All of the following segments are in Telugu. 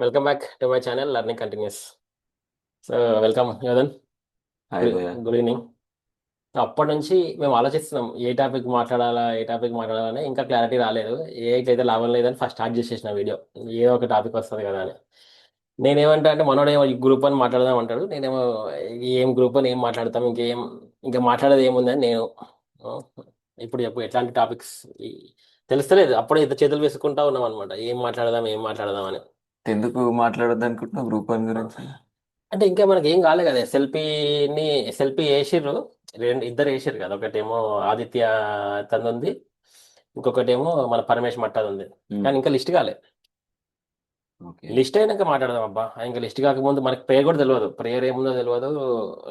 Welcome back to my channel learning continues. So welcome Yodhan. Hi good bhaiya. Good evening. అప్పటి నుంచి మేము ఆలోచిస్తున్నాం ఏ టాపిక్ మాట్లాడాలని. ఇంకా క్లారిటీ రాలేదు. అయితే లాభం లేదని ఫస్ట్ స్టార్ట్ చేసేసిన వీడియో. ఏదో ఒక టాపిక్ వస్తుంది కదా అని. నేనేమంటా అంటే మనోడేమో ఈ గ్రూప్ అని మాట్లాడదాం అంటాడు, నేనేమో ఏం గ్రూప్ అని ఏం మాట్లాడతాం, ఇంకా మాట్లాడేది ఏముందని నేను ఆ, ఇప్పుడు చెప్పు ఎట్లాంటి టాపిక్స్ తెలుస్తలేదు. అప్పుడే ఇద్దరు చేతులు వేసుకుంటా ఉన్నాం అనమాట, ఏం మాట్లాడదాం అని. ఎందుకు మాట్లాడొద్దు అనుకుంటున్నావు గ్రూప్ వన్ గురించి? అంటే ఇంకా మనకి ఏం కాలే కదా. ఎస్ఎల్పి వేసిర్రు. ఇద్దరు వేసిర్రు కదా. ఒకటేమో ఆదిత్య తను ఉంది, ఇంకొకటేమో మన పరమేశ్ మట్టది ఉంది. కానీ ఇంకా లిస్ట్ కాలే. ఓకే. లిస్ట్ అయినాక మాట్లాడదాం అబ్బా. ఇంకా లిస్ట్ కాకముందు మనకి ప్రేయర్ కూడా తెలియదు, ప్రేయర్ ఏముందో తెలియదు,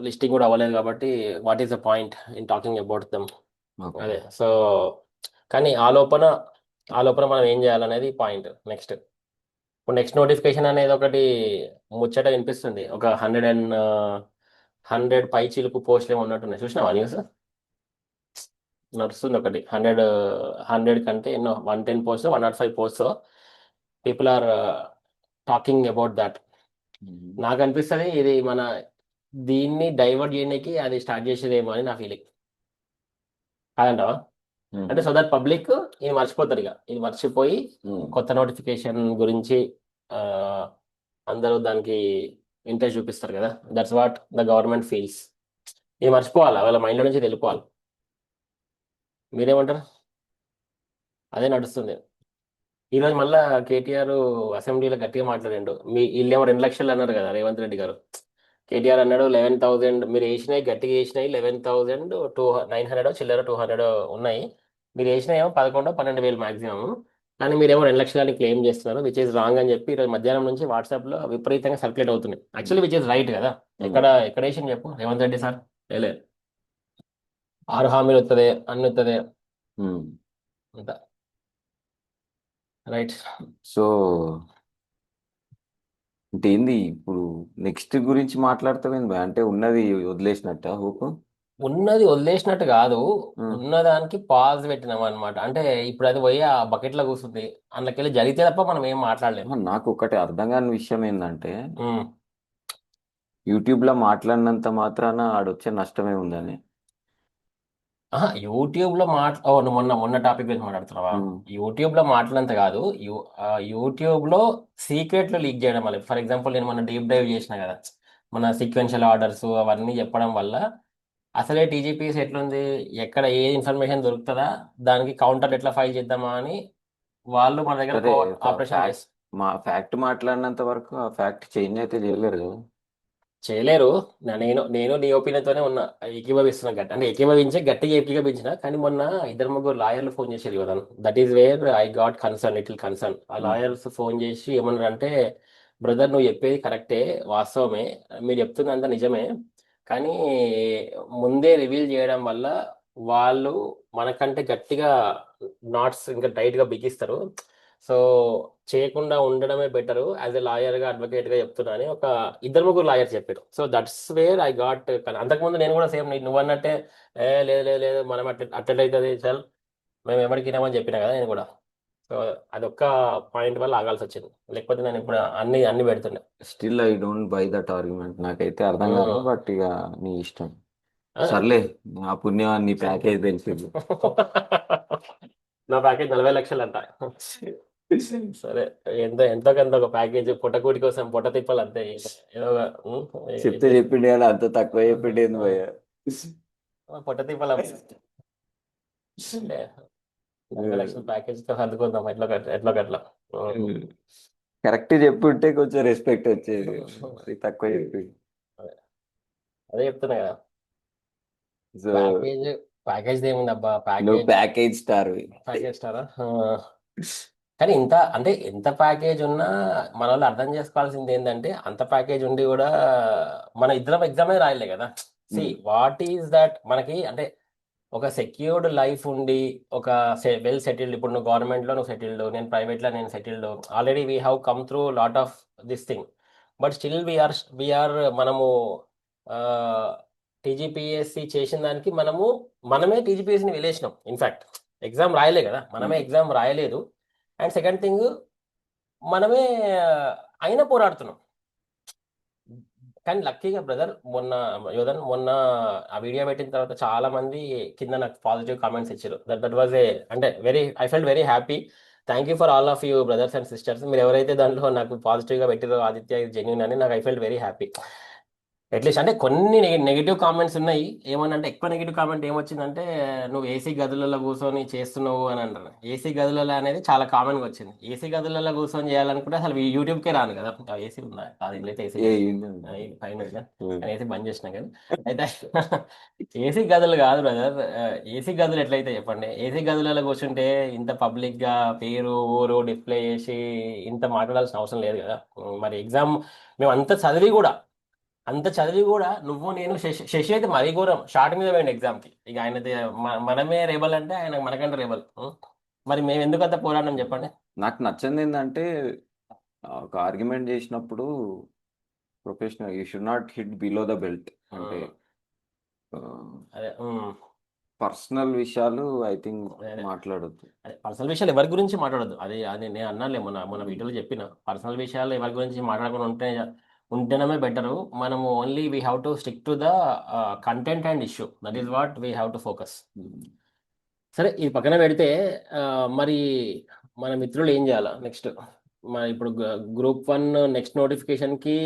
లిస్టింగ్ కూడా అవ్వలేదు కాబట్టి what is the point in talking about them. Okay. అదే సో, కానీ ఆ లోపల మనం ఏం చేయాలనేది పాయింట్ నెక్స్ట్. ఇప్పుడు నెక్స్ట్ నోటిఫికేషన్ అనేది ఒకటి ముచ్చట వినిపిస్తుంది. ఒక 100 పై చిలుకు పోస్టులు ఏమి ఉన్నట్టున్నాయి, చూసినావా న్యూస్? నడుస్తుంది ఒకటి 100 కంటే ఎన్నో 110 post, 105 post. People are talking about that. Hmm. నాకు అనిపిస్తుంది ఇది దీన్ని డైవర్ట్ చేయడానికి అది స్టార్ట్ చేసేదేమో అని నా ఫీలింగ్. కాదంటావా? అంటే మ్మ్. సో దట్ పబ్లిక్ ఇది మర్చిపోతారు. ఇక ఇది మర్చిపోయి మ్మ్. కొత్త నోటిఫికేషన్ గురించి ఆ, అందరూ దానికి ఇంట్రెస్ట్ చూపిస్తారు కదా. That's what the government feels. ఇది మర్చిపోవాలి, వాళ్ళ మైండ్లో నుంచి వెళ్ళిపోవాలి. మీరేమంటారు? అదే నడుస్తుంది. ఈరోజు మళ్ళా కేటీఆర్ అసెంబ్లీలో గట్టిగా మాట్లాడిండు. వీళ్ళేమో 2 లక్షలు అన్నారు కదా రేవంత్ రెడ్డి గారు. కేటీఆర్ అన్నాడు 11,000 మీరు వేసినాయి, గట్టిగా వేసినాయి 11,900 చిల్లర 200 ఉన్నాయి. మీరు వేసినాయి ఏమో 11-12 వేలు మాక్సిమం. కానీ మీరేమో 2 లక్షలని క్లెయిమ్ చేస్తున్నారు, విచ్ ఇస్ రాంగ్ అని చెప్పి ఈరోజు మధ్యాహ్నం నుంచి వాట్సాప్లో విపరీతంగా సర్క్యులేట్ అవుతున్నాయి. యాక్చువల్లీ విచ్ ఇస్ రైట్ కదా. మ్మ్. ఎక్కడ వేసింది చెప్పు రేవంత్ రెడ్డి సార్? లేదు, 6 హామీలు వస్తుంది, అన్ని వస్తుంది మ్మ్. అంత. రైట్. సో అంటే ఏంది ఇప్పుడు? నెక్స్ట్ గురించి మాట్లాడతావేంది భయ్య? అంటే ఉన్నది వదిలేసినట్ట హోప్? ఉన్నది వదిలేసినట్టు కాదు, ఉన్నదానికి పాజ్ పెట్టినాం అనమాట. అంటే ఇప్పుడు అది పోయి ఆ బకెట్లో కూర్చుంది, అందులోకెళ్ళి జరిగితే తప్ప మనం ఏం మాట్లాడలేం. నాకు ఒకటి అర్థం కాని విషయం ఏంటంటే, ఉమ్. యూట్యూబ్లో మాట్లాడినంత మాత్రాన ఆడొచ్చే నష్టమే ఉందని. ఆహా, యూట్యూబ్లో నువ్వు మొన్న టాపిక్ గురించి మాట్లాడుతున్నావా? మ్మ్. యూట్యూబ్లో మాట్లాడినంత కాదు, యూట్యూబ్లో సీక్రెట్లు లీక్ చేయడం వల్ల. ఫర్ ఎగ్జాంపుల్ నేను మొన్న డీప్ డైవ్ చేసిన కదా, మన సీక్వెన్షియల్ ఆర్డర్స్ అవన్నీ చెప్పడం వల్ల అసలే టీజీపీఎస్ ఎట్లుంది, ఎక్కడ ఏ ఇన్ఫర్మేషన్ దొరుకుతుందా, దానికి కౌంటర్ ఎట్లా ఫైల్ చేద్దామా అని వాళ్ళు మన దగ్గర సరే, ఆపరేషన్ ఫ్యాక్ట్ చేస్తారు. ఫ్యాక్ట్ మాట్లాడినంత వరకు ఆ ఫ్యాక్ట్ చేంజ్ అయితే చేయలేరు కదా. చేయలేరు. నేను నీ ఒపీనియన్తోనే ఉన్నా, ఏకీభవిస్తున్నా. అంటే ఏకీభవించే గట్టిగా ఏకీభవించిన. కానీ మొన్న ఇద్దరు ముగ్గురు లాయర్లు ఫోన్ చేశారు కదా, that is where I got concern, little concern. ఆ మ్మ్. లాయర్స్ ఫోన్ చేసి ఏమన్నారు అంటే, బ్రదర్ నువ్వు చెప్పేది కరెక్టే, వాస్తవమే, మీరు చెప్తున్నంత నిజమే. కానీ ముందే రివీల్ చేయడం వల్ల వాళ్ళు మనకంటే గట్టిగా నాట్స్ ఇంకా టైట్గా బిగిస్తారు. సో చేయకుండా ఉండడమే బెటరు, యాజ్ ఎ లాయర్గా అడ్వకేట్గా చెప్తున్నా అని ఒక ఇద్దరు ముగ్గురు లాయర్స్ చెప్పారు. So that's where I got. అంతకుముందు నేను కూడా సేమ్ నువ్వు అన్నట్టే, లేదు లేదు లేదు మనం అట్లయితుంది చల్, మేము ఎవరికి వినామని చెప్పినా కదా నేను కూడా. సో అదొక్క పాయింట్ వల్ల ఆగాల్సి వచ్చింది, లేకపోతే నేను ఇప్పుడు అన్ని అన్ని పెడుతుండే. Still I don't buy that argument. నాకైతే అర్థం కాదు, ఉమ్. బట్ ఇక నీ ఇష్టం. ఆ. సర్లే, నా పుణ్యం నీ ప్యాకేజ్ తెలిసింది. నా ప్యాకేజ్ 40 లక్షలు అంట. సరే, ఎంతో కొంత ఒక ప్యాకేజ్ పొట్టకూటి కోసం పొట్ట తిప్పాలి అంతే. ఏదో ఉమ్, చెప్తే చెప్పిండే కానీ అంత తక్కువ చెప్పిండేంది భయ్య. పొట్ట తిప్పాలి అంటే 40 లక్షల ప్యాకేజ్ తో సర్దుకుందాం ఎట్లా కరెక్ట్ చెప్పుంటే కొంచెం రెస్పెక్ట్ వచ్చేది. మరి తక్కువ చెప్పి. అదే అదే చెప్తున్నా కదా. సో ప్యాకేజ్ ప్యాకేజ్ ఏముంది అబ్బా, నువ్వు ప్యాకేజ్ ప్యాకేజ్ స్టార్. ప్యాకేజ్ స్టారా? కానీ అంటే ఎంత ప్యాకేజ్ ఉన్నా మన వాళ్ళు అర్థం చేసుకోవాల్సింది ఏంటంటే, అంత ప్యాకేజ్ ఉండి కూడా మన ఇద్దరం ఎగ్జామే రాయలే కదా. సి వాట్ ఈస్ దట్ మనకి అంటే, ఒక సెక్యూర్డ్ లైఫ్ ఉండి, ఒక వెల్ సెటిల్డ్. ఇప్పుడు నువ్వు గవర్నమెంట్లో నువ్వు సెటిల్డ్, నేను ప్రైవేట్లో నేను settled. Already we have come through lot of this thing. But still we are మనము టీజీపీఎస్సి చేసిన దానికి మనమే టీజీపీఎస్సిని వెళ్ళేసినాం. ఇన్ఫ్యాక్ట్ ఎగ్జామ్ రాయలే కదా, మనమే ఎగ్జామ్ రాయలేదు. అండ్ సెకండ్ థింగ్, మనమే అయినా పోరాడుతున్నాం. కానీ లక్కీగా బ్రదర్ మొన్న యోధన్ మొన్న ఆ వీడియో పెట్టిన తర్వాత చాలా మంది కింద నాకు పాజిటివ్ కామెంట్స్ ఇచ్చారు. దట్ వాజ్ ఏ అంటే very I felt very happy. Thank you for all of you brothers and sisters. మీరు ఎవరైతే దాంట్లో నాకు పాజిటివ్గా పెట్టారో ఆదిత్య ఇది జెన్యున్ అని, నాకు I felt very happy. At least అంటే కొన్ని నెగిటివ్ కామెంట్స్ ఉన్నాయి. ఏమనంటే ఎక్కువ నెగిటివ్ కామెంట్ ఏమొచ్చిందంటే నువ్వు ఏసీ గదులలో కూర్చొని చేస్తున్నావు అని అంటారు. ఏసీ గదులలో అనేది చాలా కామన్గా వచ్చింది. ఏసీ గదులలో కూర్చొని చేయాలనుకుంటే అసలు యూట్యూబ్కే రాను కదా. ఏసీ ఉందా కాదు, ఇట్లయితే ఏసీ ఏ లేదు. పైన ఉంది కదా. కానీ ఏసీ బంద్ చేసినా కదా. అయితే ఏసీ గదులు కాదు బ్రదర్. ఏసీ గదులు ఎట్లయితే చెప్పండి. ఏసీ గదులలో కూర్చుంటే ఇంత పబ్లిక్గా పేరు ఊరు డిస్ప్లే చేసి ఇంత మాట్లాడాల్సిన అవసరం లేదు కదా. మరి ఎగ్జామ్ మేము అంత చదివి కూడా నువ్వు నేను శశి అయితే మరీ ఘోరం షార్ట్ మీద పోయింది ఎగ్జామ్కి. ఇక ఆయన మనమే రేబల్ అంటే ఆయన మనకంటే రేబల్. మరి మేము ఎందుకు అంత పోరాడినాం చెప్పండి. నాకు నచ్చింది ఏంటంటే ఒక ఆర్గ్యుమెంట్ చేసినప్పుడు professional you should not hit below the belt. అంటే అదే పర్సనల్ విషయాలు ఐ థింక్ అదే మాట్లాడొద్దు. అదే పర్సనల్ విషయాలు ఎవరి గురించి మాట్లాడద్దు. అది అది నేను అన్నాలే మొన్న వీడియోలో చెప్పిన పర్సనల్ విషయాలు ఎవరి గురించి మాట్లాడకుండా ఉంటేనే బెటరు. మనము only we have to stick to the content and issue. That is what we have to focus. సరే ఇది పక్కన పెడితే ఆ, మరి మన మిత్రులు ఏం చేయాలా నెక్స్ట్? మన ఇప్పుడు గ్రూప్ 1 నెక్స్ట్ నోటిఫికేషన్కి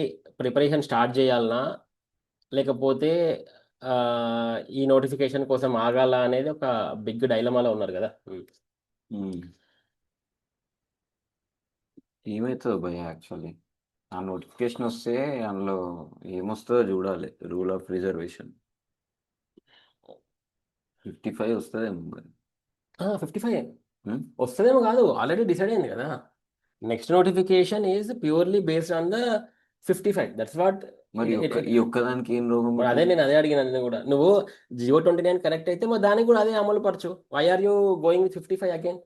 ప్రిపరేషన్ స్టార్ట్ చేయాలనా, లేకపోతే ఆ, ఈ నోటిఫికేషన్ కోసం ఆగాల అనేది ఒక బిగ్ డైలమాలో ఉన్నారు కదా. ఏమవుతుందో భయ యాక్చువల్లీ ఆ నోటిఫికేషన్ వస్తే అందులో ఏమొస్తుందో చూడాలి. రూల్ ఆఫ్ రిజర్వేషన్ 55 వస్తుందేమో మరి. 55 Hmm? వస్తుందేమో కాదు, ఆల్రెడీ డిసైడ్ అయింది కదా. Next notification is purely based on the 55. That's what. మరి ఈ ఒక్కదానికి ఏం రోగం మరి అదే ఉంటుంది? నేను అదే అడిగిన నేను కూడా. నువ్వు Geo 29 కరెక్ట్ అయితే మరి దానికి కూడా అదే అమలు పరచు. Why are you going with 55 again?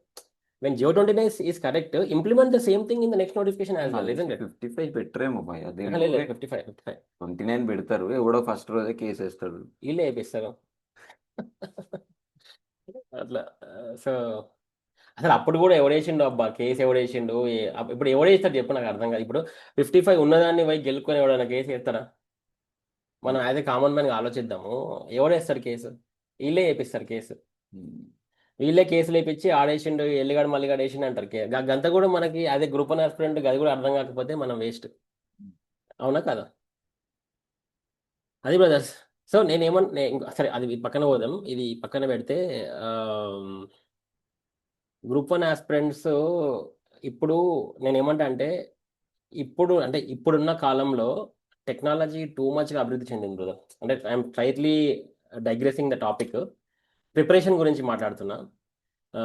When Geo 29 is correct, implement the same thing in the next notification as well, isn't it? 55 పెట్టరేమో భయ. అదే లేదు 55. 29 పెడతారు. ఎవడో ఫస్ట్ రోజే కేసు వేస్తాడు. వీళ్ళే వేపిస్తారు అట్లా. సో అసలు అప్పుడు కూడా ఎవడేసిండు అబ్బా కేసు? ఎవడేసిండు? ఇప్పుడు ఎవడేస్తాడు చెప్పు, నాకు అర్థం కాదు. ఇప్పుడు 55 ఉన్నదాన్ని పోయి గెలుకొని ఎవడైనా కేసు వేస్తారా? మనం యాజ్ ఏ కామన్ మ్యాన్గా ఆలోచిద్దాము. ఎవడేస్తారు కేసు? వీళ్ళే వేపిస్తారు కేసు. వీళ్ళే కేసులు వేపించి ఆడేసిండు ఎల్లిగాడు మల్లిగాడు వేసిండు అంటారు. గంత కూడా మనకి అదే గ్రూప్ 1 ఆస్పిరెంట్ అది కూడా అర్థం కాకపోతే మనం వేస్ట్. అవునా కదా? అది బ్రదర్స్. సో సరే అది పక్కన పోదాం. ఇది పక్కన పెడితే గ్రూప్ 1 ఆస్పిరెంట్స్ ఇప్పుడు నేనేమంటా అంటే ఇప్పుడున్న కాలంలో టెక్నాలజీ టూ మచ్గా అభివృద్ధి చెందింది బ్రదర్. అంటే I'm slightly digressing the topic. Preparation గురించి మాట్లాడుతున్నా. ఆ,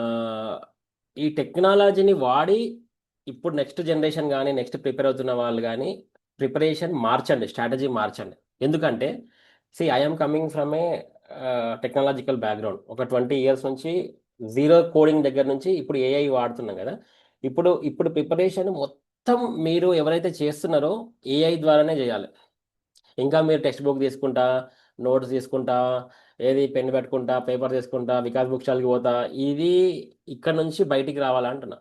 ఈ టెక్నాలజీని వాడి ఇప్పుడు నెక్స్ట్ జనరేషన్ కానీ నెక్స్ట్ ప్రిపేర్ అవుతున్న వాళ్ళు కానీ ప్రిపరేషన్ మార్చండి, స్ట్రాటజీ మార్చండి. ఎందుకంటే I'm coming from A technological background. ఒక 20 years నుంచి జీరో కోడింగ్ దగ్గర నుంచి ఇప్పుడు ఏఐ వాడుతున్నాం కదా. ఇప్పుడు ప్రిపరేషన్ మొత్తం మీరు ఎవరైతే చేస్తున్నారో ఏఐ ద్వారానే చేయాలి. ఇంకా మీరు టెక్స్ట్ బుక్ తీసుకుంటా, నోట్స్ తీసుకుంటా, ఏది పెన్ పెట్టుకుంటా, పేపర్ తీసుకుంటా, వికాస్ బుక్ స్టాల్కి పోతా, ఇది ఇక్కడ నుంచి బయటికి రావాలంటున్నా.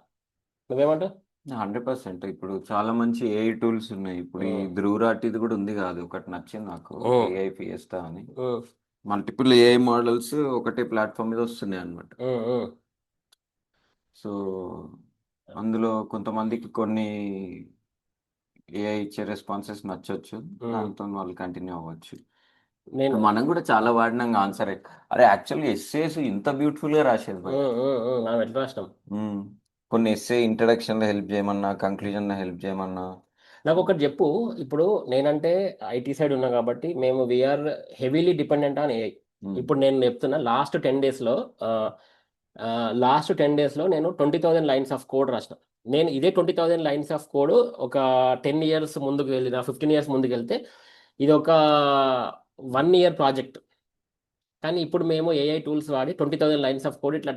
నువ్వేమంటావు? 100%. ఇప్పుడు చాలా మంచి ఏఐ టూల్స్ ఉన్నాయి. ఇప్పుడు ఈ ధ్రువరాటిది కూడా ఉంది కాదు, ఒకటి నచ్చింది నాకు, ఏఐ ఫియస్టా అని. మల్టిపుల్ ఏఐ మోడల్స్ ఒకటే ప్లాట్ఫామ్ మీద వస్తున్నాయి అనమాట. సో అందులో కొంతమందికి కొన్ని ఏఐ ఇచ్చే రెస్పాన్సెస్ నచ్చొచ్చు, దాంతో వాళ్ళు కంటిన్యూ అవ్వచ్చు. నేను మనం కూడా చాలా వాడినాం ఆన్సర్. అరే యాక్చువల్గా ఎస్సేస్ ఇంత బ్యూటిఫుల్ గా రాసేది భయ్. మనం ఎట్లా రాసినాం? కొన్ని ఎస్సే ఇంట్రడక్షన్ లో హెల్ప్ చేయమన్నా, కన్క్లూజన్ లో హెల్ప్ చేయమన్నా. నాకు ఒకటి చెప్పు. ఇప్పుడు నేనంటే ఐటీ సైడ్ ఉన్నా కాబట్టి మేము we are heavily dependent on AI. ఇప్పుడు నేను చెప్తున్నా లాస్ట్ 10 days లో నేను 20,000 lines ఆఫ్ కోడ్ రాసిన. నేను ఇదే 20,000 lines ఆఫ్ కోడ్ ఒక 10 years ముందుకు వెళ్ళిన, 15 years ముందుకు వెళ్తే ఇది ఒక 1 year ప్రాజెక్ట్. కానీ ఇప్పుడు మేము ఏఐ టూల్స్ వాడి 20,000 lines ఆఫ్ కోడ్ ఇట్లా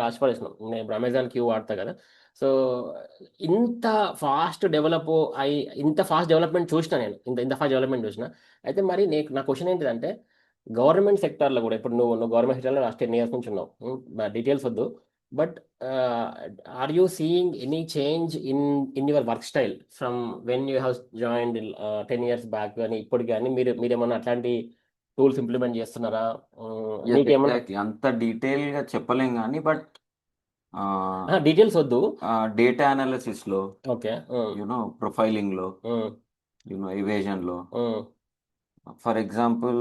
రాసి పడేసినాం. నేను ఇప్పుడు అమెజాన్ క్యూ వాడతా కదా. సో ఇంత ఫాస్ట్ డెవలప్మెంట్ చూసిన నేను, ఇంత ఫాస్ట్ డెవలప్మెంట్ చూసిన. అయితే మరి నా క్వశ్చన్ ఏంటిదంటే గవర్నమెంట్ సెక్టార్లో కూడా ఇప్పుడు నువ్వు గవర్నమెంట్ సెక్టార్లో లాస్ట్ 10 years నుంచి ఉన్నావు. డీటెయిల్స్ వద్దు. But are you seeing any change in your work style from when you have joined 10 years back కానీ ఇప్పుడు కానీ మీరేమన్నా అట్లాంటి టూల్స్ ఇంప్లిమెంట్ చేస్తున్నారా? ఎస్ నీకేమన్నా ఎగ్జాక్ట్లీ, అంత డీటెయిల్ గా చెప్పలేం కానీ బట్ డీటెయిల్స్ వద్దు. డేటా అనాలిసిస్ లో, ఓకే. ప్రొఫైలింగ్ లో, ఎవేజన్ లో, for example,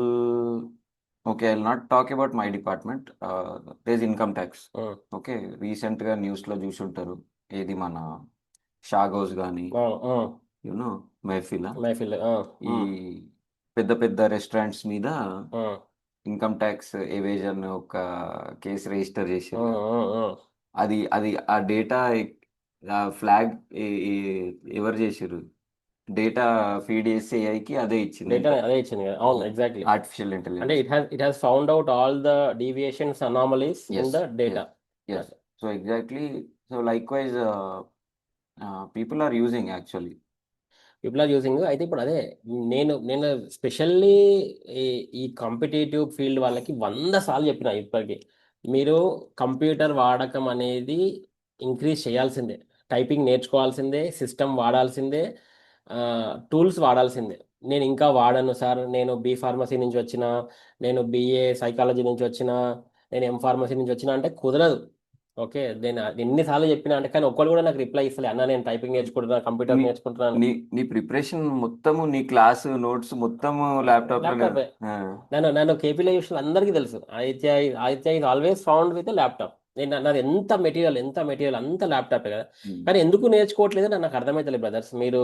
okay, I will not talk about my department, this income tax. Okay, recent గా న్యూస్ లో చూసుంటారు, ఏది మన షాగోస్ కానీ మెహఫిలా, మైఫిల్. ఈ పెద్ద పెద్ద రెస్టారెంట్స్ మీద ఇన్కమ్ ట్యాక్స్ ఎవేజన్ ఒక కేసు రిజిస్టర్ చేశారు. అది అది ఆ డేటా ఫ్లాగ్ ఎవరు చేశారు? డేటా ఫీడ్ చేసే ఏఐకి అదే ఇచ్చింది, డేటా అదే ఇచ్చింది కదా. అవును, ఎగ్జాక్ట్లీ. ఆర్టిఫిషియల్ అంటే intelligence. it has found out all the deviations, anomalies in yes the data. Yes, so exactly, so likewise people are using actually. People are using. అయితే ఇప్పుడు అదే నేను స్పెషల్లీ ఈ కాంపిటేటివ్ ఫీల్డ్ వాళ్ళకి 100 సార్లు చెప్పిన ఇప్పటికి, మీరు కంప్యూటర్ వాడకం అనేది ఇంక్రీజ్ చేయాల్సిందే, టైపింగ్ నేర్చుకోవాల్సిందే, సిస్టమ్ వాడాల్సిందే, టూల్స్ వాడాల్సిందే. నేను ఇంకా వాడను సార్, నేను బి ఫార్మసీ నుంచి వచ్చిన, నేను బిఏ సైకాలజీ నుంచి వచ్చిన, నేను ఎం ఫార్మసీ నుంచి వచ్చిన అంటే కుదరదు. ఓకే, నేను ఎన్నిసార్లు చెప్పినా అంటే, కానీ ఒక్కళ్ళు కూడా నాకు రిప్లై ఇస్తలే, అన్న నేను టైపింగ్ నేర్చుకుంటున్నా, కంప్యూటర్ నీ నేర్చుకుంటున్నాను. నీ నీ ప్రిపరేషన్ మొత్తము, నీ క్లాస్ నోట్స్ మొత్తము ల్యాప్టాప్లోనే. ల్యాప్టాప్. నన్ను కేపీలో చూసిన అందరికీ తెలుసు, Aditya is always found with laptop. నాది ఎంత మెటీరియల్ అంత ల్యాప్టాప్ కదా. కానీ ఎందుకు నేర్చుకోవట్లేదు నాకు అర్థమైతలేదు బ్రదర్స్. మీరు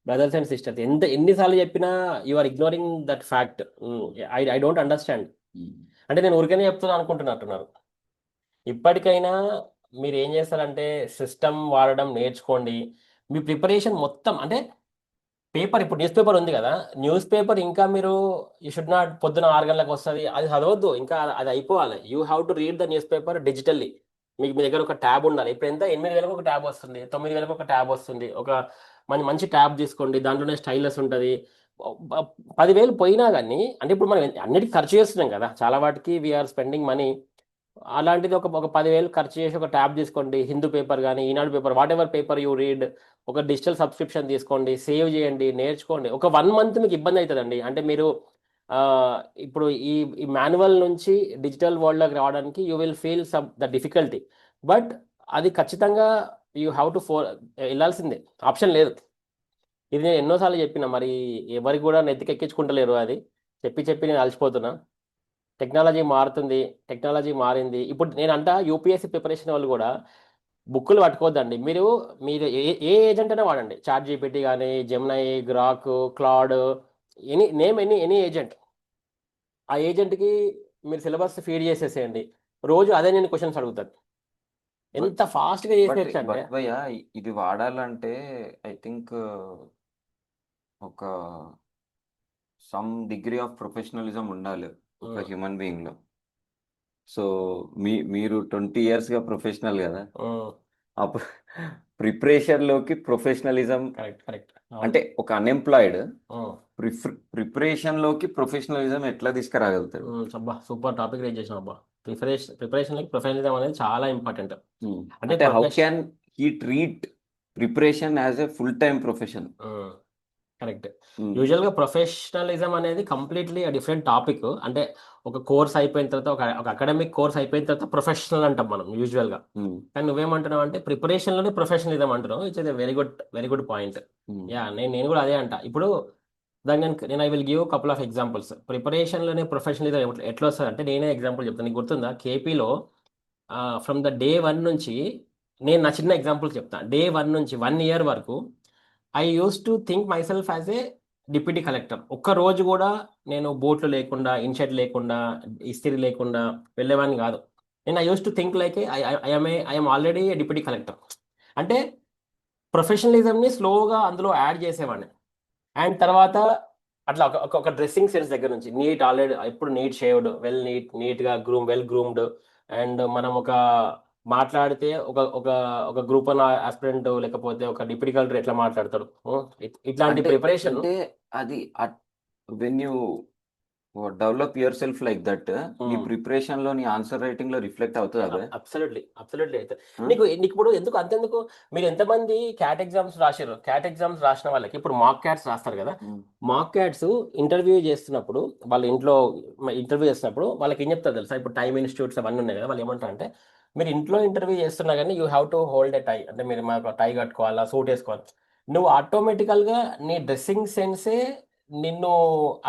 బ్రదర్స్ అండ్ సిస్టర్స్ ఎన్నిసార్లు చెప్పినా you are ignoring that fact. I don't understand. అంటే నేను ఊరికనే చెప్తున్నా అనుకుంటున్నట్టున్నారు. ఇప్పటికైనా మీరు ఏం చేస్తారంటే సిస్టమ్ వాడడం నేర్చుకోండి. మీ ప్రిపరేషన్ మొత్తం అంటే పేపర్, ఇప్పుడు న్యూస్ పేపర్ ఉంది కదా, న్యూస్ పేపర్ ఇంకా మీరు యూ షుడ్ నాట్ పొద్దున 6 గంటలకు వస్తుంది అది చదవద్దు, ఇంకా అది అయిపోవాలి. You have to read the news paper digitally. మీకు మీ దగ్గర ఒక ట్యాబ్ ఉండాలి. ఇప్పుడు ఎంత 8,000కు ఒక ట్యాబ్ వస్తుంది, 9,000కు ఒక ట్యాబ్ వస్తుంది. ఒక మంచి ట్యాబ్ తీసుకోండి, దాంట్లోనే స్టైలస్ ఉంటుంది. 10,000 పోయినా కానీ, అంటే ఇప్పుడు మనం అన్నిటికీ ఖర్చు చేస్తున్నాం కదా, చాలా వాటికి వీఆర్ స్పెండింగ్ మనీ. అలాంటిది ఒక 10,000 ఖర్చు చేసి ఒక ట్యాబ్ తీసుకోండి, హిందూ పేపర్ కానీ Eenadu paper, whatever paper you read, ఒక డిజిటల్ సబ్స్క్రిప్షన్ తీసుకోండి, సేవ్ చేయండి, నేర్చుకోండి. ఒక 1 మంత్ మీకు ఇబ్బంది అవుతుందండి. అంటే మీరు ఆ, ఇప్పుడు ఈ మాన్యువల్ నుంచి డిజిటల్ వరల్డ్లోకి రావడానికి you will feel the difficulty. But అది ఖచ్చితంగా యూ హ్యావ్ టు వెళ్ళాల్సిందే, ఆప్షన్ లేదు. ఇది నేను ఎన్నోసార్లు చెప్పిన, మరి ఎవరికి కూడా నెత్తికెక్కించుకుంటలేరు. అది చెప్పి చెప్పి నేను అలసిపోతున్నా. టెక్నాలజీ మారుతుంది, టెక్నాలజీ మారింది. ఇప్పుడు నేనంట యూపీఎస్సీ ప్రిపరేషన్ వాళ్ళు కూడా బుక్కులు పట్టుకోవద్దండి. మీరు ఏ ఏజెంట్ అయినా వాడండి, చాట్ జీపీటీ కానీ, Gemini, Grok, Claude, any agent. ఆ ఏజెంట్కి మీరు సిలబస్ ఫీడ్ చేసేసేయండి, రోజు అదే నేను క్వశ్చన్స్ అడుగుతాను. బట్ ఎంత ఫాస్ట్గా బట్ చేసేయచ్చు అంటే. బట్ భయ్యా, ఇది వాడాలంటే ఐ థింక్ ఒక సమ్ డిగ్రీ ఆఫ్ ప్రొఫెషనలిజం ఉండాలి ఒక హ్యూమన్ బీయింగ్ లో. సో మీరు 20 yearsగా ప్రొఫెషనల్ కదా, అప్పుడు ప్రిపరేషన్ లోకి ప్రొఫెషనలిజం, కరెక్ట్ కరెక్ట్. అంటే ఒక అన్ఎంప్లాయిడ్ ప్రిపరేషన్ లోకి ప్రొఫెషనలిజం ఎట్లా తీసుకురాగలుగుతాడు? అబ్బా, సూపర్ టాపిక్ రేజ్ చేసిన అబ్బా. ప్రిపరేషన్ ప్రొఫెషనలిజం అనేది చాలా ఇంపార్టెంట్. అంటే అంటే how can he treat preparation as a full time profession? Correct. యూజువల్గా ప్రొఫెషనలిజం అనేది కంప్లీట్లీ డిఫరెంట్ టాపిక్. అంటే ఒక కోర్స్ అయిపోయిన తర్వాత, ఒక అకాడమిక్ కోర్స్ అయిపోయిన తర్వాత ప్రొఫెషనల్ అంటాం మనం యూజువల్గా. కానీ నువ్వేమంటున్నావు అంటే ప్రిపరేషన్లోనే ప్రొఫెషనలిజం అంటున్నావు. It's very good point. Yeah, నేను కూడా అదే అంట. ఇప్పుడు దాన్ని నేను I will give couple of examples. ప్రిపరేషన్లోనే ప్రొఫెషనలిజం ఎట్లా వస్తుంది అంటే, నేనే ఎగ్జాంపుల్ చెప్తాను. నీకు గుర్తుందా కేపీలో ఫ్రమ్ ద డే 1 నుంచి, నేను నా చిన్న ఎగ్జాంపుల్ చెప్తాను. డే 1 నుంచి 1 year వరకు I use to think my self as a deputy collector. ఒక్క రోజు కూడా నేను బూట్లు లేకుండా, ఇన్షర్ట్ లేకుండా, ఇస్త్రీ లేకుండా వెళ్ళేవాడిని కాదు. నేను I use to think like I'm already A deputy collector. అంటే ప్రొఫెషనలిజంని స్లోగా అందులో యాడ్ చేసేవాడిని. అండ్ తర్వాత అట్లా ఒక డ్రెస్సింగ్ సెన్స్ దగ్గర నుంచి, ఆల్రెడీ ఎప్పుడు నీట్ షేవ్డ్, నీట్గా వెల్ గ్రూమ్డ్. అండ్ మనం మాట్లాడితే ఒక ఒక ఒక గ్రూప్ వన్ ఆస్పిరెంట్ లేకపోతే ఒక డిప్యూటీ కలెక్టర్ ఎట్లా మాట్లాడతాడు, ఇట్లాంటి అంటే ప్రిపరేషన్. అంటే అది when you develop your self like that నీ ఉమ్. ప్రిపరేషన్ లో నీ ఆన్సర్ రైటింగ్ లో రిఫ్లెక్ట్ అవుతుంది అదే. అబ్సల్యూట్లీ అబ్సల్యూట్లీ అయితే నీకు ఇప్పుడు ఎందుకు అంతెందుకు, మీరు ఎంతమంది క్యాట్ ఎగ్జామ్స్ రాశారు? క్యాట్ ఎగ్జామ్స్ రాసిన వాళ్ళకి ఇప్పుడు మాక్ క్యాట్స్ రాస్తారు కదా, మాక్ క్యాట్స్ ఇంటర్వ్యూ చేస్తున్నప్పుడు, వాళ్ళ ఇంట్లో ఇంటర్వ్యూ చేస్తున్నప్పుడు వాళ్ళకి ఏం చెప్తారు తెలుసా? ఇప్పుడు టైమ్ ఇన్స్టిట్యూట్స్ అవన్నీ ఉన్నాయి కదా, వాళ్ళు ఏమంటారు అంటే, మీరు ఇంట్లో ఇంటర్వ్యూ చేస్తున్నా కానీ you have to hold a tie, అంటే మీరు మాకు టై కట్టుకోవాలా, సూట్ వేసుకోవాలి. నువ్వు ఆటోమేటికల్గా నీ డ్రెస్సింగ్ సెన్సే నిన్ను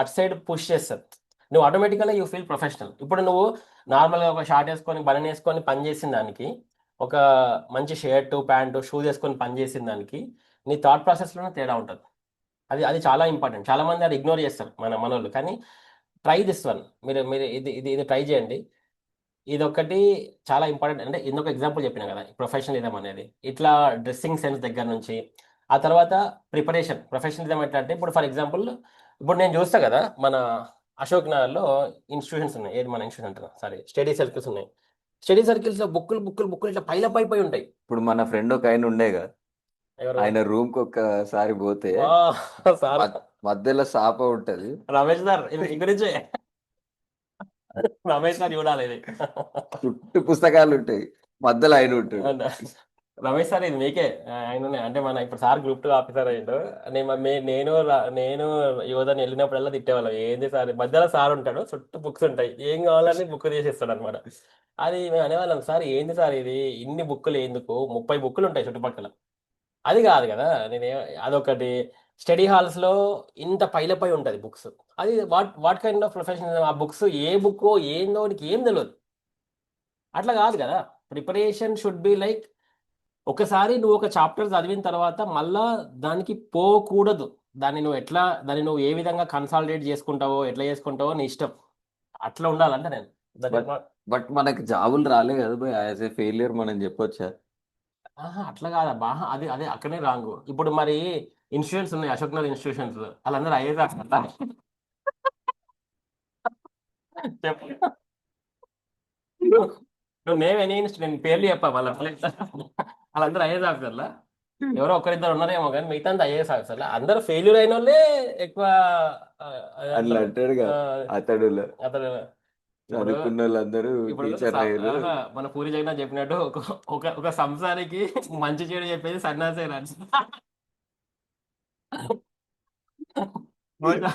అటు సైడ్ పుష్ చేస్తుంది. నువ్వు ఆటోమేటికల్గా యూ ఫీల్ ప్రొఫెషనల్. ఇప్పుడు నువ్వు నార్మల్గా ఒక షార్ట్ వేసుకొని బనీన్ వేసుకొని పని చేసిన దానికి, ఒక మంచి షర్టు ప్యాంటు షూస్ వేసుకొని పని చేసిన దానికి, నీ థాట్ ప్రాసెస్లోనే తేడా ఉంటుంది. అది అది చాలా ఇంపార్టెంట్. చాలా మంది అది ఇగ్నోర్ చేస్తారు మనోళ్ళు. కానీ ట్రై దిస్ వన్, మీరు మీరు ఇది ఇది ఇది ట్రై చేయండి. ఇది ఒకటి చాలా ఇంపార్టెంట్. అంటే ఇంకొక ఎగ్జాంపుల్ చెప్పిన కదా ప్రొఫెషనలిజం అనేది, ఇట్లా డ్రెస్సింగ్ సెన్స్ దగ్గర నుంచి, ఆ తర్వాత ప్రొఫెషనలిజం ఎట్లా అంటే, ఇప్పుడు ఫర్ ఎగ్జాంపుల్ ఇప్పుడు నేను చూస్తా కదా, మన అశోక్ నగర్లో ఇన్స్టిట్యూషన్స్ ఉన్నాయి. ఏది మన ఇన్స్టిట్యూషన్ అంటారు, సారీ, స్టడీ సర్కిల్స్ ఉన్నాయి. స్టడీ సర్కిల్స్లో బుక్కులు ఇట్లా పై ఉంటాయి. ఇప్పుడు మన ఫ్రెండ్ ఒక ఆయన ఉండేగా, ఎవరు? ఆయన రూమ్ కి ఒక్కసారి పోతే సార్, మధ్యలో సాప ఉంటది, రమేష్ సార్, ఇది గురించే రమేష్ సార్ చూడాలి ఇది. చుట్టూ పుస్తకాలు ఉంటాయి, మధ్యలో ఆయన ఉంటాడు. అవునా? రమేష్ సార్ ఇది మీకే. ఆయన అంటే మన ఇప్పుడు సార్ గ్రూప్ 2 ఆఫీసర్ అయ్యిండు. నేను యువతని వెళ్ళినప్పుడల్లా తిట్టేవాళ్ళం, ఏంది సార్ మధ్యలో సార్ ఉంటాడు, చుట్టూ బుక్స్ ఉంటాయి, ఏం కావాలని బుక్ తీసేస్తాడు అనమాట. అది మేము అనేవాళ్ళం, సార్ ఏంది సార్ ఇది, ఇన్ని బుక్కులు ఎందుకు, 30 బుక్కులు ఉంటాయి చుట్టుపక్కల. అది కాదు కదా, అదొకటి. స్టడీ హాల్స్ లో ఇంత పై ఉంటది బుక్స్. అది వాట్ కైండ్ ఆఫ్ ప్రొఫెషనల్? ఆ బుక్స్ ఏ బుక్ ఏందో నీకు ఏం తెలియదు. అట్లా కాదు కదా. ప్రిపరేషన్ షుడ్ బి లైక్, ఒకసారి నువ్వు ఒక చాప్టర్ చదివిన తర్వాత మళ్ళా దానికి పోకూడదు. దాన్ని నువ్వు ఏ విధంగా కన్సాలిడేట్ చేసుకుంటావో, ఎట్లా చేసుకుంటావో నీ ఇష్టం. అట్లా ఉండాలంటే నేను దట్ ఇస్ నాట్. బట్ మనకి జాబులు రాలే కదా బై, యాజ్ ఏ ఫెయిలియర్ మనం చెప్పొచ్చా? అట్లా కాదబ్బా, అది అదే అక్కడే రాంగు. ఇప్పుడు మరి ఇన్స్టిట్యూషన్స్ ఉన్నాయి, అశోక్ నగర్ ఇన్స్టిట్యూషన్స్, వాళ్ళందరూ అయ్యేదా? చెప్పు. నువ్వు నేమ్ ఎనీ ఇన్స్టిట్యూట్, నేను పేర్లు చెప్పా వాళ్ళ వాళ్ళందరూ ఐఏఎస్ ఆఫీసర్లా? ఎవరో ఒకరిద్దరు ఉన్నారేమో కానీ మిగతా అంతా ఐఏఎస్ ఆఫీసర్లా. అందరూ ఫెయిల్యూర్ అయిన వాళ్ళే ఎక్కువ. అట్లా ఏమంటారు, అంటాడుగా ఆ, అతడు, అతను. ఇప్పుడు చదువుకున్న వాళ్ళందరూ ఇప్పుడు టీచర్ అయ్యారు. మన పూరి జగన్నాథ్ చెప్పినట్టు, ఒక సంసారికి మంచి చెడు చెప్పేది సన్యాసే రాజు. రోజా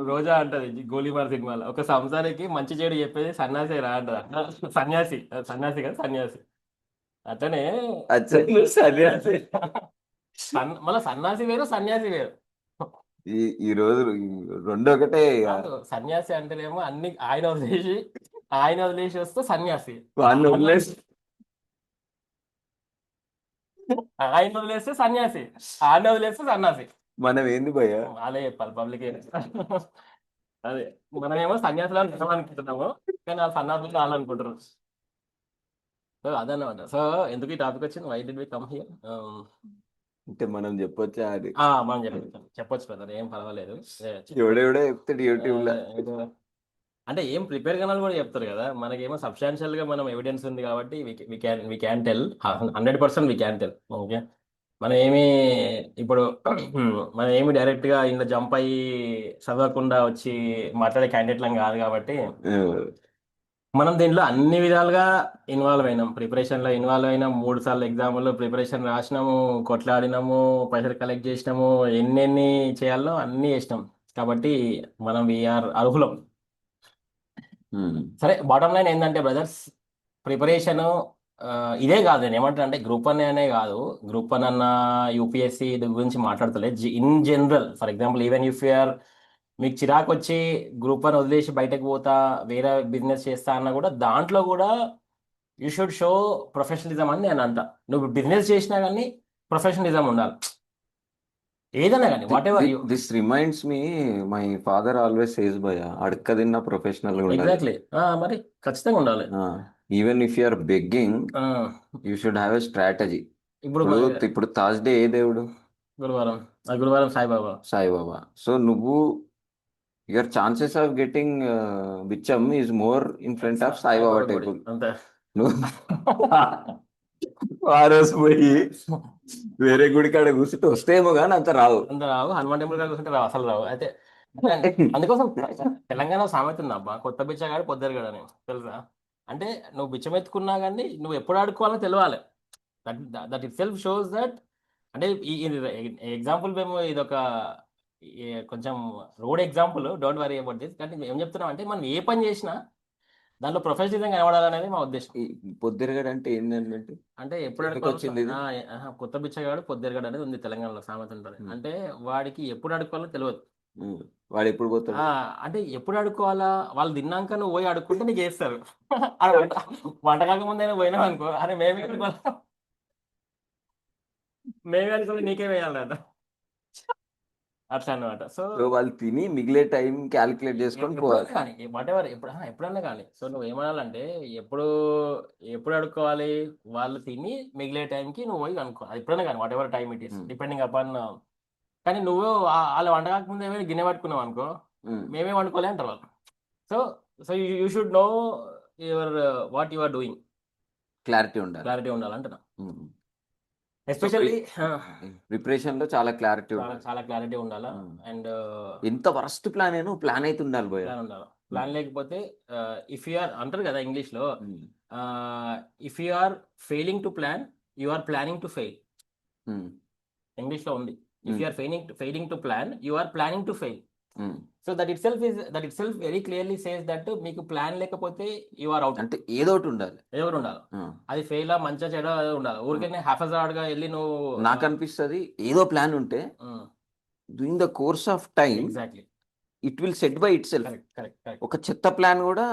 రోజా అంటది గోలీమార్ సినిమాలో, ఒక సంసారికి మంచి చెడు చెప్పేది సన్యాసే రా అంటది. సన్యాసి, సన్యాసి కదా, సన్యాసి. అట్లనే అచ్చలు సన్యాసి. మళ్ళీ సన్యాసి వేరు, సన్యాసి వేరు. ఈ రోజు రెండు ఒకటే ఇక. కాదు, సన్యాసి అంటేనేమో అన్ని ఆయన వదిలేసి వస్తే సన్యాసి, వాళ్ళు వదిలేసి ఆయన వదిలేస్తే సన్యాసి, ఆయన వదిలేస్తే సన్యాసి. మనం ఏంది భయ్యా? అదే చెప్పాలి పబ్లిక్. అదే, మనమేమో సన్యాసులు అనుకుంటున్నాము, కానీ వాళ్ళు సన్యాసులు కావాలనుకుంటారు. సో అదన్నమాట. సో ఎందుకు ఈ టాపిక్ వచ్చింది, why did we come here? అంటే మనం చెప్పొచ్చా అది? మనం చెప్పొచ్చు బ్రదర్, ఏం పర్వాలేదు. ఎవడెవడో చెప్తాడు యూట్యూబ్ లో. అంటే ఏం ప్రిపేర్ కనాలి కూడా చెప్తారు కదా, మనకేమో సబ్స్టాన్షియల్ గా మనం ఎవిడెన్స్ ఉంది కాబట్టి we can tell, 100% we can tell. Okay, మనం ఏమి ఇప్పుడు మనం ఏమి డైరెక్ట్ గా ఇంత జంప్ అయ్యి చదవకుండా వచ్చి మాట్లాడే క్యాండిడేట్లం కాదు కాబట్టి, మనం దీంట్లో అన్ని విధాలుగా ఇన్వాల్వ్ అయినాం. ప్రిపరేషన్లో ఇన్వాల్వ్ అయినాం, 3 సార్లు ఎగ్జామ్లో ప్రిపరేషన్ రాసినాము, కొట్లాడినాము, పైసలు కలెక్ట్ చేసినాము, ఎన్నెన్ని చేయాలో అన్నీ చేసినాం. కాబట్టి మనం వీఆర్ అర్హులం. సరే, బాటమ్ లైన్ ఏంటంటే బ్రదర్స్, ప్రిపరేషన్ ఇదే కాదు. నేను ఏమంటాను అంటే, గ్రూప్ 1 అనే కాదు, గ్రూప్ 1 అన్న యూపీఎస్సి గురించి మాట్లాడతలే, in general. For example, even if you're, మీకు చిరాకు వచ్చి గ్రూప్ 1 వదిలేసి బయటకు పోతా, వేరే బిజినెస్ చేస్తా అన్నా కూడా, దాంట్లో కూడా యూ షుడ్ షో ప్రొఫెషనలిజం అని నేను అంట. నువ్వు బిజినెస్ చేసినా కానీ ప్రొఫెషనలిజం ఉండాలి, ఏదైనా కానీ, what ever you. This reminds me, my father always says భయ, అడక్క తిన్న ప్రొఫెషనల్ గా ఉండాలి. ఎగ్జాక్ట్లీ, మరి ఖచ్చితంగా ఉండాలి. Even if you're begging, you should have a strategy. ఇప్పుడు థర్స్డే ఏ దేవుడు? గురువారం సాయిబాబా. సో నువ్వు, యువర్ ఛాన్సెస్ ఆఫ్ గెటింగ్ బిచ్చమ్ is more in front of Saibaba temple. అంతే. నువ్వు ఆ రోజు పోయి వేరే గుడి కాడ కూర్చుంటే వస్తేమో కానీ అంత రావు. హనుమాన్ టెంపుల్ కాడ కూర్చుంటే రావు, అసలు రావు. అయితే అందుకోసం తెలంగాణ సామెత ఉంది అబ్బా, కొత్త బిచ్చగాడు పొద్దరుగాడు అని, తెలుసా? అంటే నువ్వు బిచ్చమెత్తుకున్నా కానీ నువ్వు ఎప్పుడు ఆడుకోవాలో తెలియాలి. That that it self shows that. అంటే ఈ ఎగ్జాంపుల్ మేము ఇదొక కొంచెం road example, don't worry about this. కానీ ఏం చెప్తున్నాం అంటే మనం ఏ పని చేసినా దాంట్లో ప్రొఫెషనలిజం కనబడాలనేది మా ఉద్దేశం. ఈ పొద్దురగడ అంటే ఏంటంటే అంటే ఎప్పుడు ఎందుకు వచ్చింది ఇది? కొత్త బిచ్చగాడు పొద్దెరగాడు అనేది ఉంది తెలంగాణలో సామెత ఉంటుంది. అంటే వాడికి ఎప్పుడు అడుక్కోవాలో తెలియదు. వాడు ఎప్పుడు పోతాడు? అంటే ఎప్పుడు అడుక్కోవాలా, వాళ్ళు తిన్నాక నువ్వు పోయి అడుక్కుంటే నీకు వేస్తారు. వంట కాకముందైనా పోయినావు అనుకో, అరే మేమే అడుకోవాలి, మేమే అనుకోవాలి, నీకే వేయాలి అట, అట్లా అన్నమాట. సో సో వాళ్ళు తిని మిగిలే టైం క్యాలిక్యులేట్ చేసుకొని పోవాలి. కానీ వాట్ ఎవర్ ఎప్పుడన్నా కానీ, సో నువ్వు ఏమనాలంటే ఎప్పుడు ఎప్పుడు అడుక్కోవాలి, వాళ్ళు తిని మిగిలే టైంకి నువ్వు పోయి అనుకో, అది ఎప్పుడన్నా కానీ, what ever time it is depending upon. కానీ నువ్వు వాళ్ళు వంట కాకముందు ఏమైనా గిన్నె పట్టుకున్నావు అనుకో, మేమే వండుకోలే అంటారు వాళ్ళు. So so you should know your what you are doing, clarity ఉండాలంటున్నా. ఎస్పెషల్లీ ప్రిపరేషన్ లో చాలా క్లారిటీ చాలా క్లారిటీ ఉండాలా. అండ్ ఎంత వరస్ట్ ప్లాన్ అయినా ప్లాన్ అయితే ఉండాలి భయ్యా. ప్లాన్ లేకపోతే ఇఫ్ యు ఆర్ అంటారు కదా ఇంగ్లీష్ లో, if you are failing to plan you are planning to fail. English లో ఉంది, if you are failing to plan you are planning to fail. So that itself very clearly says that మీకు ప్లాన్ లేకపోతే యు ఆర్ అవుట్. అంటే ఏదో ఒకటి ఉండాలి. అది ఫెయిల్ మంచిగా చెడ ఉండాలి. ఊరికే హ్యాఫ్ గా వెళ్ళి నువ్వు, నాకు అనిపిస్తుంది ఏదో ప్లాన్ ఉంటే doing the course of time exactly it will set by it self. ఒక చెత్త ప్లాన్ కూడా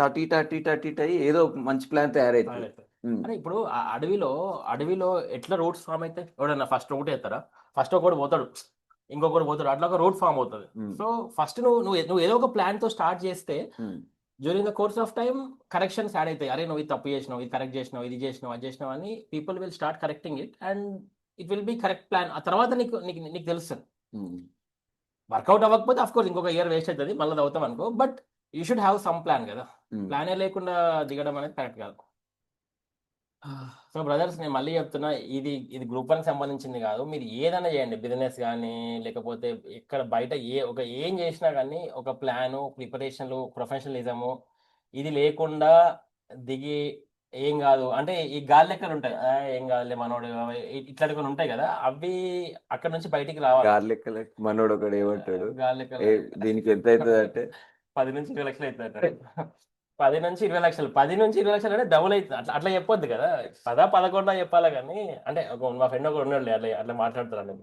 అటు ఇటు అయ్యి ఏదో మంచి ప్లాన్ తయారైతుంది. అంటే ఇప్పుడు అడవిలో ఎట్లా రూట్స్ ఫామ్ అయితే, ఎవడన్నా ఫస్ట్ ఒకటి వేస్తారా, ఫస్ట్ ఒకటి పోతాడు, ఇంకొకటి పోతాడు, అట్లా ఒక రూట్ ఫామ్ అవుతుంది. సో ఫస్ట్ నువ్వు ఏదో ఒక ప్లాన్ తో స్టార్ట్ చేస్తే during the course of time corrections add అవుతాయి. అరే నువ్వు ఇది తప్పు చేసినావు, ఇది కరెక్ట్ చేసినావు, ఇది చేసినావు, అది చేసినావు అని people will start correcting it and it will be correct plan. ఆ తర్వాత నీకు తెలుస్తుంది. వర్కౌట్ అవ్వకపోతే అఫ్ కోర్స్ ఇంకొక ఇయర్ వేస్ట్ అవుతుంది, మళ్ళీ అవుతాం అనుకో, but you should have some plan కదా. ప్లానే లేకుండా దిగడం అనేది కరెక్ట్ కాదు. సో బ్రదర్స్, నేను మళ్ళీ చెప్తున్నా, ఇది గ్రూప్ 1 సంబంధించింది కాదు. మీరు ఏదైనా చేయండి, బిజినెస్ కానీ లేకపోతే ఎక్కడ బయట ఏం చేసినా కానీ ఒక ప్లాను, ప్రిపరేషన్లు, ప్రొఫెషనలిజము ఇది లేకుండా దిగి ఏం కాదు అంటే ఈ గాలి లెక్కలు ఉంటాయి, ఏం కాదులే మనోడు, ఇట్లాంటి కొన్ని ఉంటాయి కదా, అవి అక్కడ నుంచి బయటికి రావాలి. గాలి లెక్కలు మనోడు ఒకడు ఏమంటాడు, గాలి లెక్కలు దీనికి ఎంత అవుతుంది అంటే 10 నుంచి 20 లక్షలు అవుతుంది. 10 నుంచి 20 లక్షలు, 10 నుంచి 20 లక్షలు అంటే డబుల్ అవుతుంది. అట్లా చెప్పొద్దు కదా, 10-11 చెప్పాలా. కానీ అంటే మా ఫ్రెండ్ ఒకడు ఉన్నాడు అట్లా మాట్లాడుతారు.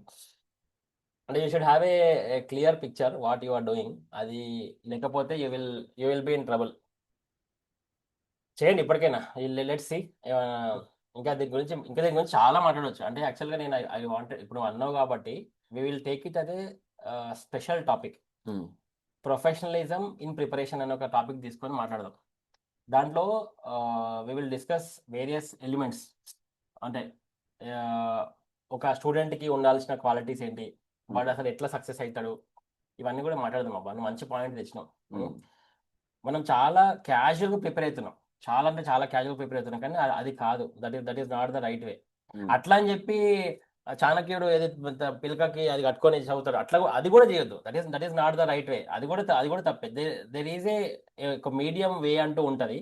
అంటే you should have a clear picture what you are doing. అది లేకపోతే you will be in trouble. చేయండి ఇప్పటికైనా, లెట్స్ సి. ఇంకా దీని గురించి చాలా మాట్లాడవచ్చు. అంటే యాక్చువల్గా నేను ఐ వాంటెడ్, ఇప్పుడు అన్నావు కాబట్టి వీ విల్ టేక్ ఇట్ అదే special topic, professionalism in preparation అనే ఒక టాపిక్ తీసుకొని మాట్లాడదాం. దాంట్లో we will discuss various elements. అంటే ఒక స్టూడెంట్కి ఉండాల్సిన క్వాలిటీస్ ఏంటి, వాడు అసలు ఎట్లా సక్సెస్ అవుతాడు, ఇవన్నీ కూడా మాట్లాడదాం. అబ్బా నువ్వు మంచి పాయింట్ తెచ్చినావు. మనం చాలా క్యాజువల్గా ప్రిపేర్ అవుతున్నాం, చాలా అంటే చాలా క్యాజువల్ ప్రిపేర్ అవుతున్నాం, కానీ అది కాదు, that is not the right way. అట్లా అని చెప్పి చాణక్యుడు ఏదైతే పిలకకి అది కట్టుకొని చదువుతాడు, అట్లా అది కూడా చేయొద్దు. That is not the right way. అది కూడా తప్పే. దేర్ ఈజ్ ఒక మీడియం వే అంటూ ఉంటుంది.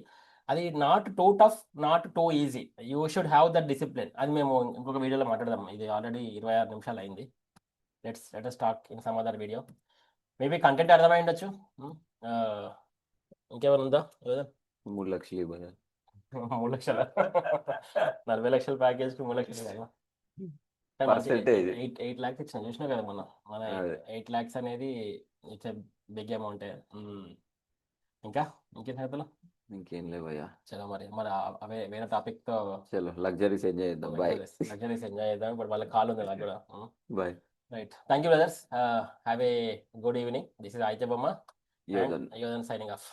అది not two tough, not two easy. You should have that discipline. అది మేము ఇంకొక వీడియోలో మాట్లాడదాం. ఇది ఆల్రెడీ 26 నిమిషాలు అయింది. Let's talk in some other video. Maybe content అర్థమై ఉండొచ్చు. ఇంకేమైనా ఉందా? 3 లక్షలు ఇవ్వాలి. 3 లక్షల 40 లక్షల ప్యాకేజ్కి 3 లక్షలు పర్సెంటేజ్ 8 lakhs ఇచ్చిన, చూసినా కదా మన 8 lakhs అనేది ఇట్స్ బిగ్ అమౌంట్. ఇంకేం సంగతులు? ఇంకేం లేవయ్యా. చలో మరి అవే వేరే టాపిక్ తో చలో లగ్జరీస్ ఎంజాయ్ చేద్దాం. బాయ్. లగ్జరీస్ ఎంజాయ్ చేద్దాం. ఇప్పుడు వాళ్ళ కాల్ ఉంది నాకు కూడా. Bye. Right, thank you brothers. Have a good evening. This is ఆయితే బొమ్మ, యోధన్ సైనింగ్ ఆఫ్.